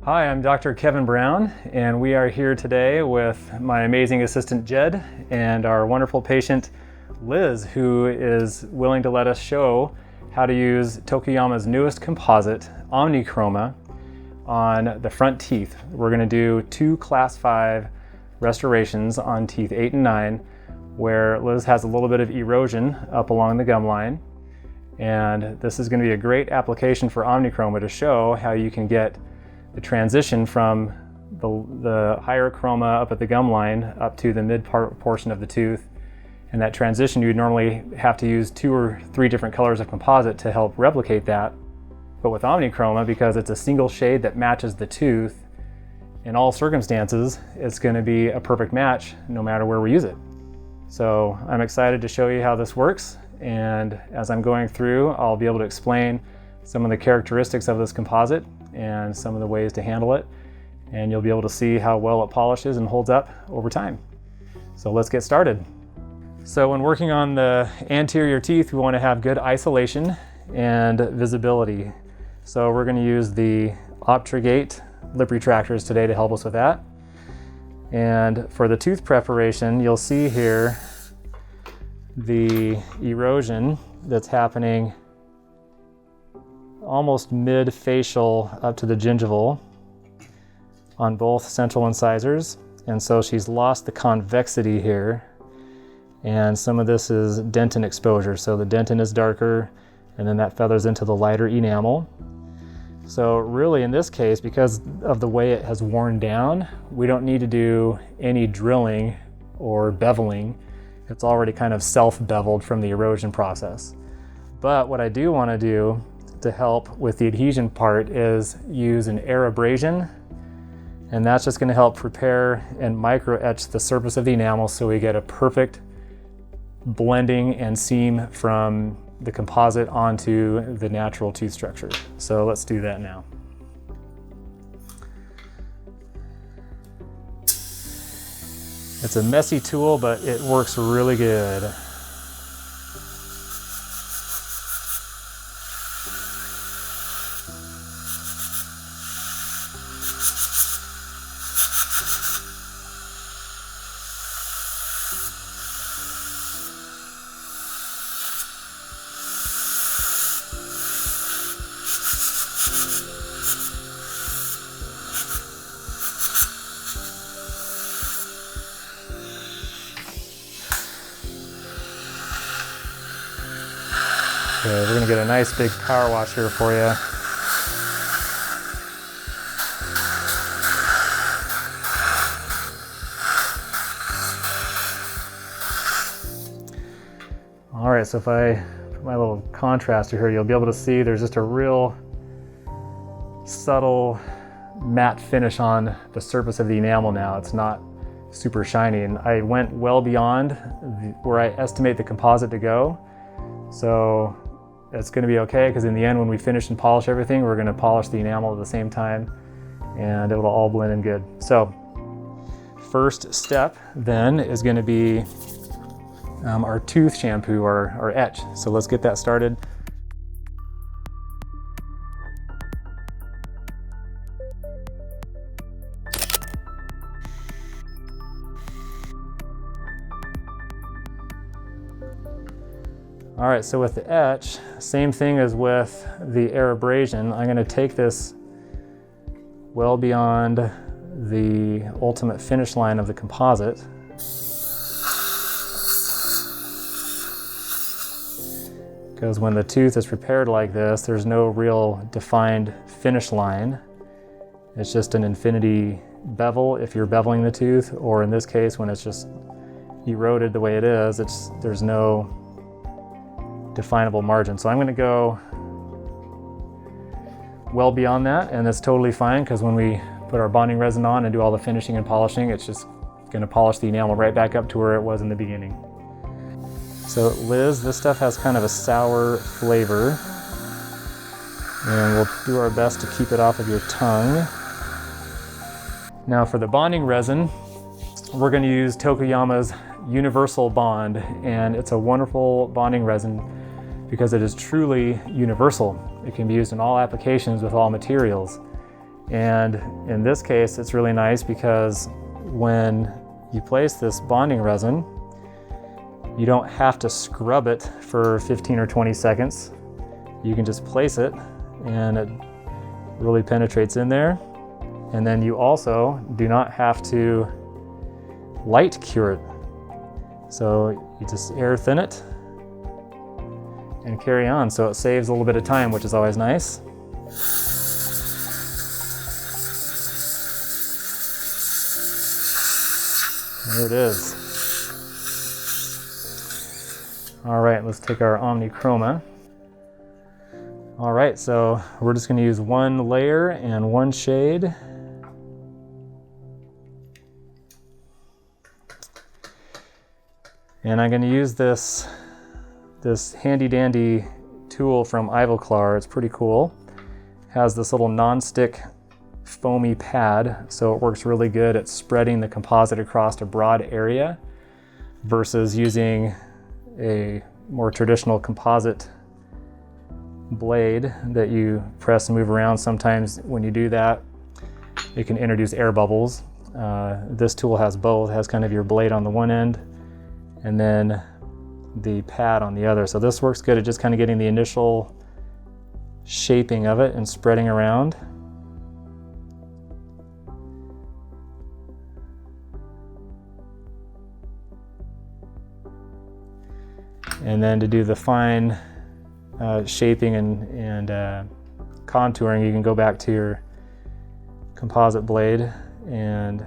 Hi, I'm Dr. Kevin Brown, and we are here today with my amazing assistant Jed and our wonderful patient Liz, who is willing to let us show how to use Tokuyama's newest composite, Omnichroma, on the front teeth. We're going to do 2 Class 5 restorations on teeth 8 and 9, where Liz has a little bit of erosion up along the gum line. And this is going to be a great application for Omnichroma to show how you can get the transition from the higher chroma up at the gum line up to the mid portion of the tooth. And that transition, you'd normally have to use 2 or 3 different colors of composite to help replicate that. But with Omnichroma, because it's a single shade that matches the tooth, in all circumstances, it's going to be a perfect match no matter where we use it. So I'm excited to show you how this works. And as I'm going through, I'll be able to explain some of the characteristics of this composite and some of the ways to handle it. And you'll be able to see how well it polishes and holds up over time. So let's get started. So when working on the anterior teeth, we want to have good isolation and visibility. So we're going to use the Optrigate lip retractors today to help us with that. And for the tooth preparation, you'll see here the erosion that's happening almost mid-facial up to the gingival on both central incisors. And so she's lost the convexity here. And some of this is dentin exposure. So the dentin is darker, and then that feathers into the lighter enamel. So really in this case, because of the way it has worn down, we don't need to do any drilling or beveling. It's already kind of self-beveled from the erosion process. But what I do want to do to help with the adhesion part is use an air abrasion, and that's just going to help prepare and micro etch the surface of the enamel so we get a perfect blending and seam from the composite onto the natural tooth structure. So let's do that now. It's a messy tool, but it works really good. Okay, we're going to get a nice big power wash here for you. All right, so if I put my little contraster here, you'll be able to see there's just a real subtle matte finish on the surface of the enamel now. It's not super shiny, and I went well beyond where I estimate the composite to go. So it's going to be okay, because in the end, when we finish and polish everything, we're going to polish the enamel at the same time, and it'll all blend in good. So first step then is going to be our tooth shampoo, our etch. So let's get that started. All right, so with the etch, same thing as with the air abrasion. I'm going to take this well beyond the ultimate finish line of the composite. Because when the tooth is prepared like this, there's no real defined finish line. It's just an infinity bevel if you're beveling the tooth, or in this case, when it's just eroded the way it is, there's no definable margin. So I'm going to go well beyond that, and that's totally fine, because when we put our bonding resin on and do all the finishing and polishing, it's just going to polish the enamel right back up to where it was in the beginning. So Liz, this stuff has kind of a sour flavor, and we'll do our best to keep it off of your tongue. Now for the bonding resin, we're going to use Tokuyama's Universal Bond, and it's a wonderful bonding resin because it is truly universal. It can be used in all applications with all materials. And in this case, it's really nice because when you place this bonding resin, you don't have to scrub it for 15 or 20 seconds. You can just place it and it really penetrates in there. And then you also do not have to light cure it. So you just air thin it and carry on. So it saves a little bit of time, which is always nice. There it is. All right, let's take our Omnichroma. All right, so we're just gonna use one layer and one shade. And I'm gonna use this handy dandy tool from Ivoclar. It's pretty cool. It has this little non-stick foamy pad, so it works really good at spreading the composite across a broad area versus using a more traditional composite blade that you press and move around. Sometimes when you do that, it can introduce air bubbles. This tool has both. It has kind of your blade on the one end and then the pad on the other. So this works good at just kind of getting the initial shaping of it and spreading around. And then to do the fine shaping and contouring, you can go back to your composite blade and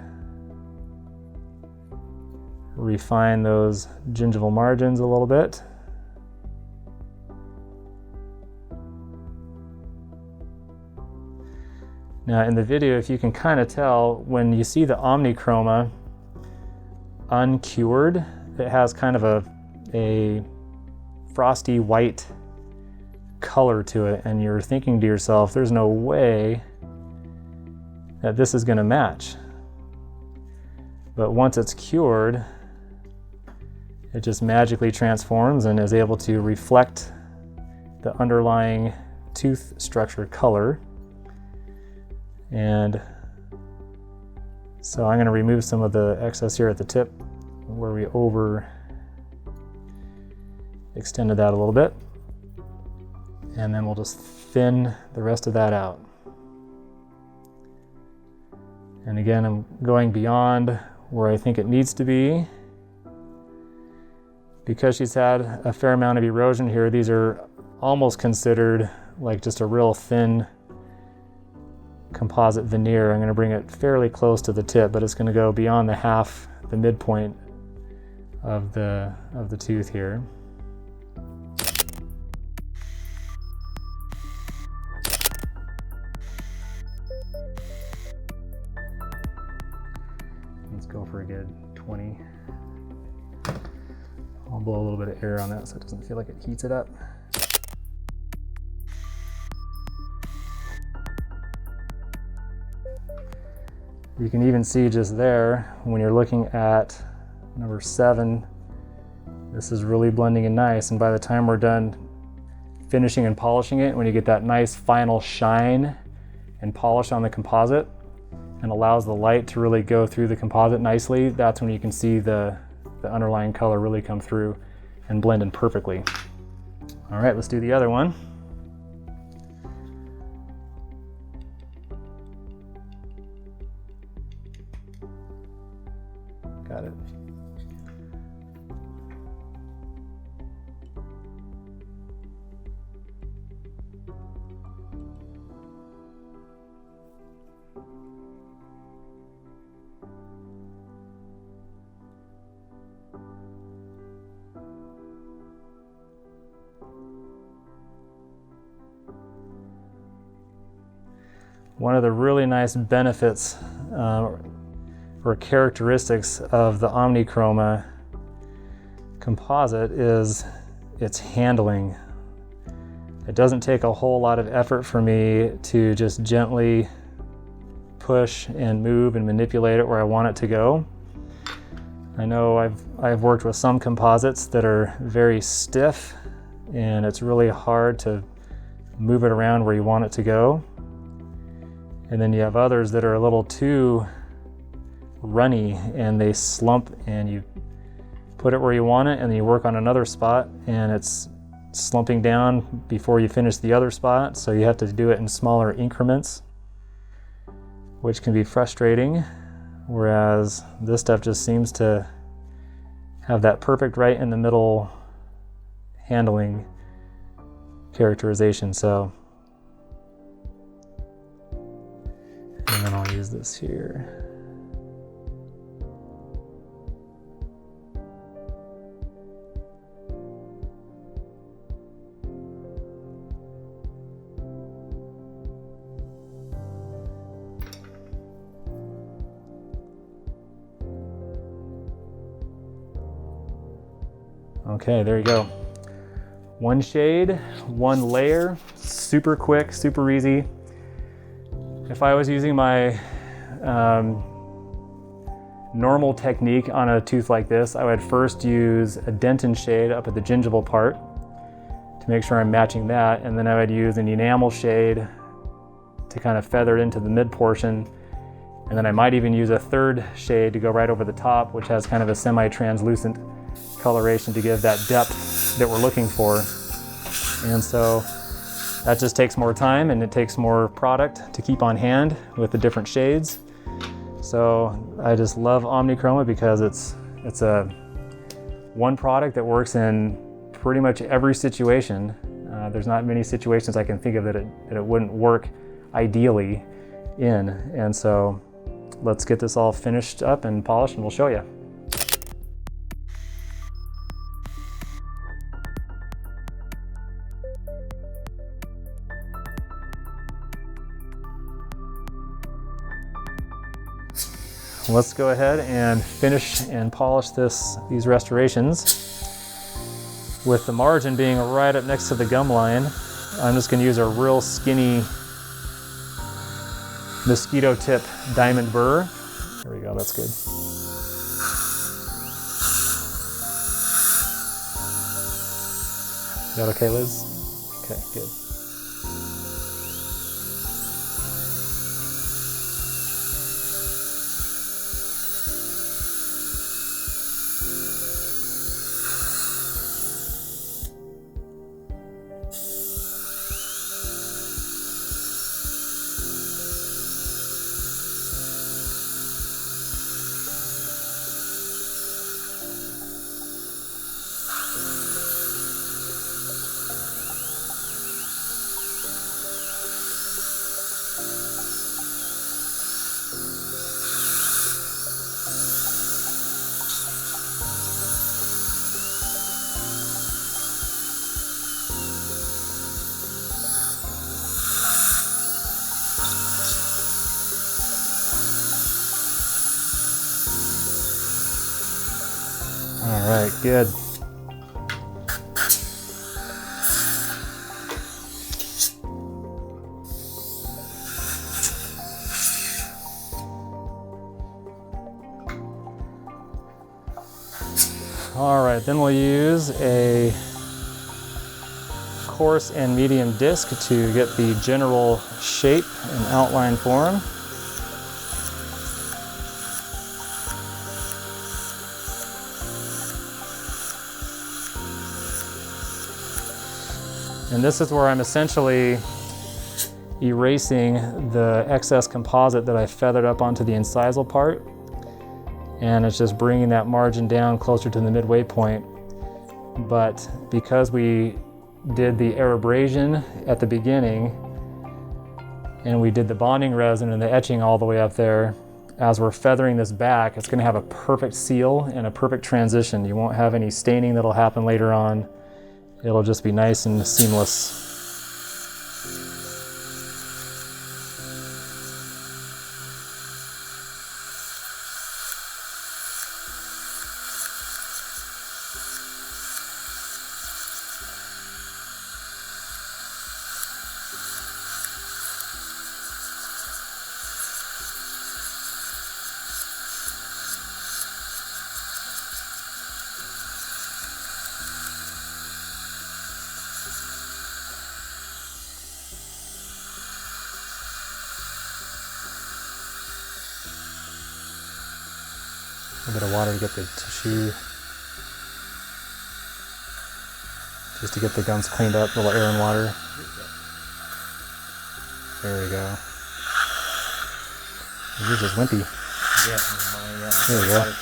refine those gingival margins a little bit. Now in the video, if you can kind of tell, when you see the Omnichroma uncured, it has kind of a frosty white color to it, and you're thinking to yourself, there's no way that this is going to match. But once it's cured, it just magically transforms and is able to reflect the underlying tooth structure color. And so I'm going to remove some of the excess here at the tip where we over extended that a little bit. And then we'll just thin the rest of that out. And again, I'm going beyond where I think it needs to be. Because she's had a fair amount of erosion here, these are almost considered like just a real thin composite veneer. I'm going to bring it fairly close to the tip, but it's going to go beyond the midpoint of the tooth here. Let's go for a good 20. I'll blow a little bit of air on that so it doesn't feel like it heats it up. You can even see just there, when you're looking at number 7, this is really blending in nice, and by the time we're done finishing and polishing it, when you get that nice final shine and polish on the composite and allows the light to really go through the composite nicely, that's when you can see the underlying color really come through and blend in perfectly. All right, let's do the other one. Got it. One of the really nice benefits or characteristics of the Omnichroma composite is its handling. It doesn't take a whole lot of effort for me to just gently push and move and manipulate it where I want it to go. I know I've worked with some composites that are very stiff, and it's really hard to move it around where you want it to go. And then you have others that are a little too runny and they slump, and you put it where you want it and then you work on another spot and it's slumping down before you finish the other spot. So you have to do it in smaller increments, which can be frustrating. Whereas this stuff just seems to have that perfect right in the middle handling characterization. So, and then I'll use this here. Okay, there you go. One shade, one layer, super quick, super easy. If I was using my normal technique on a tooth like this, I would first use a dentin shade up at the gingival part to make sure I'm matching that, and then I would use an enamel shade to kind of feather it into the mid portion, and then I might even use a third shade to go right over the top, which has kind of a semi-translucent coloration to give that depth that we're looking for. And so that just takes more time and it takes more product to keep on hand with the different shades. So I just love Omnichroma because it's a one product that works in pretty much every situation. There's not many situations I can think of that it wouldn't work ideally in. And so let's get this all finished up and polished and we'll show you. Let's go ahead and finish and polish these restorations. With the margin being right up next to the gum line, I'm just going to use a real skinny mosquito tip diamond burr. There we go, that's good. Is that okay, Liz? Okay, good. All right, good. All right, then we'll use a coarse and medium disc to get the general shape and outline form. And this is where I'm essentially erasing the excess composite that I feathered up onto the incisal part. And it's just bringing that margin down closer to the midway point. But because we did the abrasion at the beginning, and we did the bonding resin and the etching all the way up there, as we're feathering this back, it's gonna have a perfect seal and a perfect transition. You won't have any staining that'll happen later on. It'll just be nice and seamless. A little bit of water to get the tissue, just to get the gums cleaned up, a little air and water. There we go. Yours is wimpy. Yeah, there we go.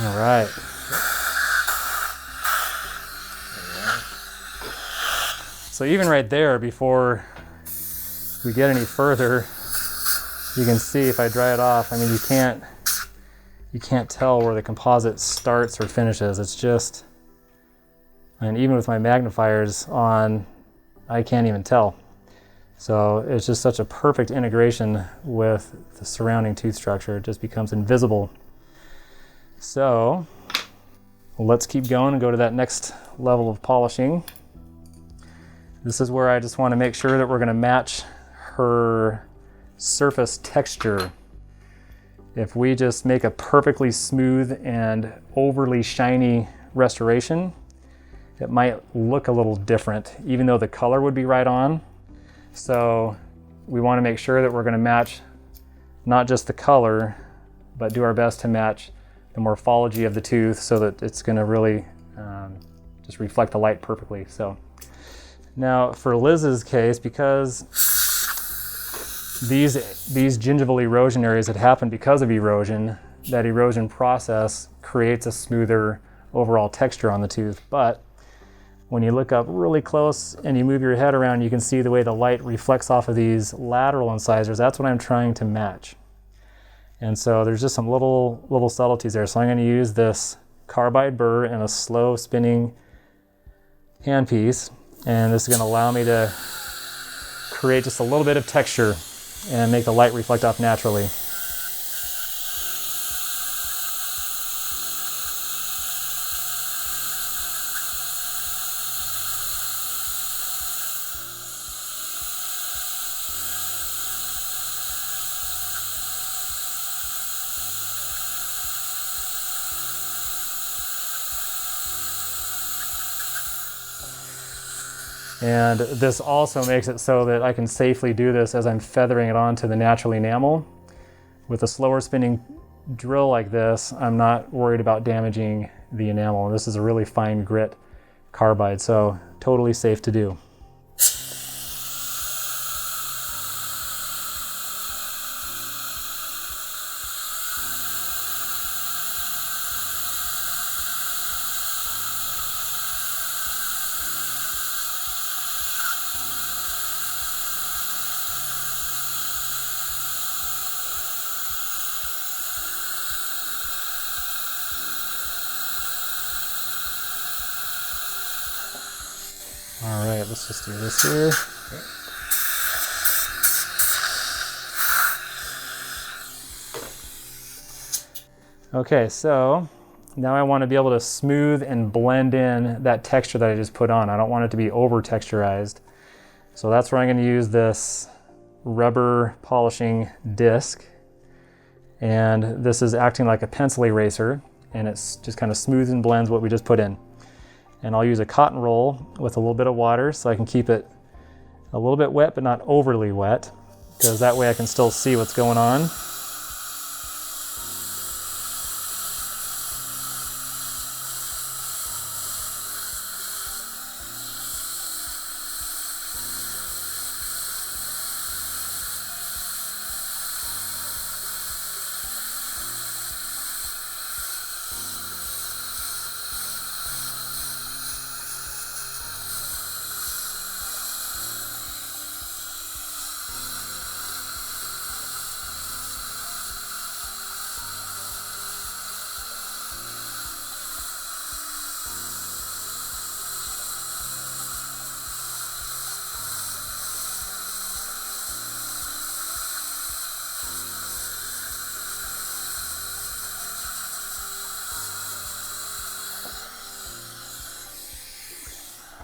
All right. So even right there, before we get any further, you can see if I dry it off, I mean, you can't tell where the composite starts or finishes. It's just, and even with my magnifiers on, I can't even tell. So it's just such a perfect integration with the surrounding tooth structure. It just becomes invisible. So let's keep going and go to that next level of polishing. This is where I just want to make sure that we're going to match her surface texture. If we just make a perfectly smooth and overly shiny restoration, it might look a little different, even though the color would be right on. So we want to make sure that we're going to match not just the color, but do our best to match the morphology of the tooth so that it's going to really just reflect the light perfectly. So now for Liz's case, because these gingival erosion areas had happened because of erosion, that erosion process creates a smoother overall texture on the tooth. But when you look up really close and you move your head around, you can see the way the light reflects off of these lateral incisors. That's what I'm trying to match. And so there's just some little subtleties there. So I'm going to use this carbide burr and a slow spinning handpiece. And this is going to allow me to create just a little bit of texture and make the light reflect off naturally. And this also makes it so that I can safely do this as I'm feathering it onto the natural enamel. With a slower spinning drill like this, I'm not worried about damaging the enamel. And this is a really fine grit carbide, so totally safe to do. All right, let's just do this here. Okay, so now I want to be able to smooth and blend in that texture that I just put on. I don't want it to be over texturized. So that's where I'm going to use this rubber polishing disc. And this is acting like a pencil eraser, and it's just kind of smooths and blends what we just put in. And I'll use a cotton roll with a little bit of water so I can keep it a little bit wet, but not overly wet, because that way I can still see what's going on.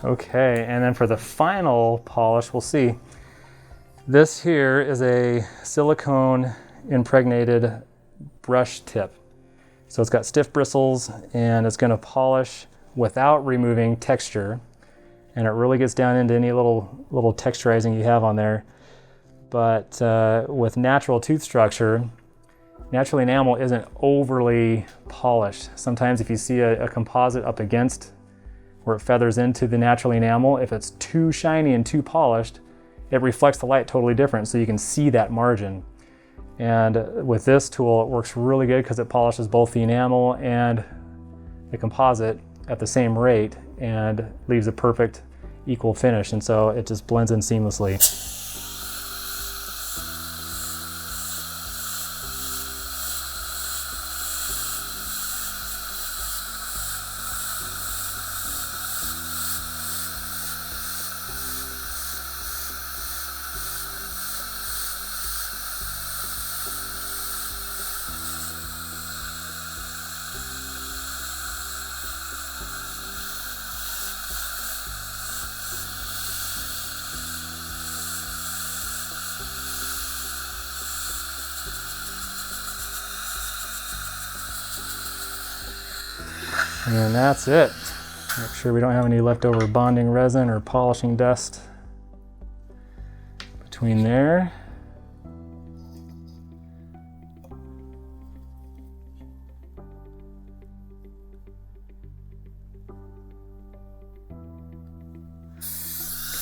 Okay, and then for the final polish, we'll see. This here is a silicone impregnated brush tip. So it's got stiff bristles and it's gonna polish without removing texture. And it really gets down into any little texturizing you have on there. But with natural tooth structure, natural enamel isn't overly polished. Sometimes if you see a composite up against where it feathers into the natural enamel, if it's too shiny and too polished, it reflects the light totally different, so you can see that margin. And with this tool, it works really good because it polishes both the enamel and the composite at the same rate and leaves a perfect equal finish, and so it just blends in seamlessly. And that's it. Make sure we don't have any leftover bonding resin or polishing dust between there.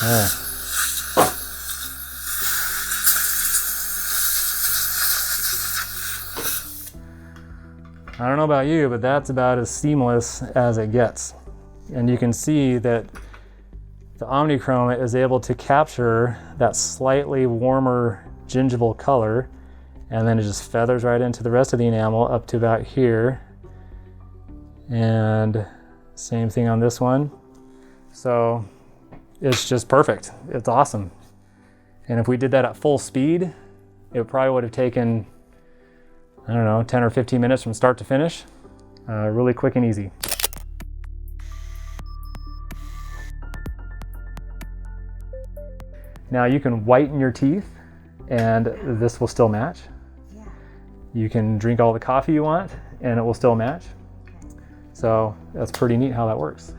Okay. I don't know about you, but that's about as seamless as it gets. And you can see that the Omnichroma is able to capture that slightly warmer gingival color, and then it just feathers right into the rest of the enamel up to about here. And same thing on this one. So it's just perfect. It's awesome. And if we did that at full speed, it probably would have taken, I don't know, 10 or 15 minutes from start to finish. Really quick and easy. Now you can whiten your teeth and this will still match. Yeah. You can drink all the coffee you want and it will still match. Okay. So that's pretty neat how that works.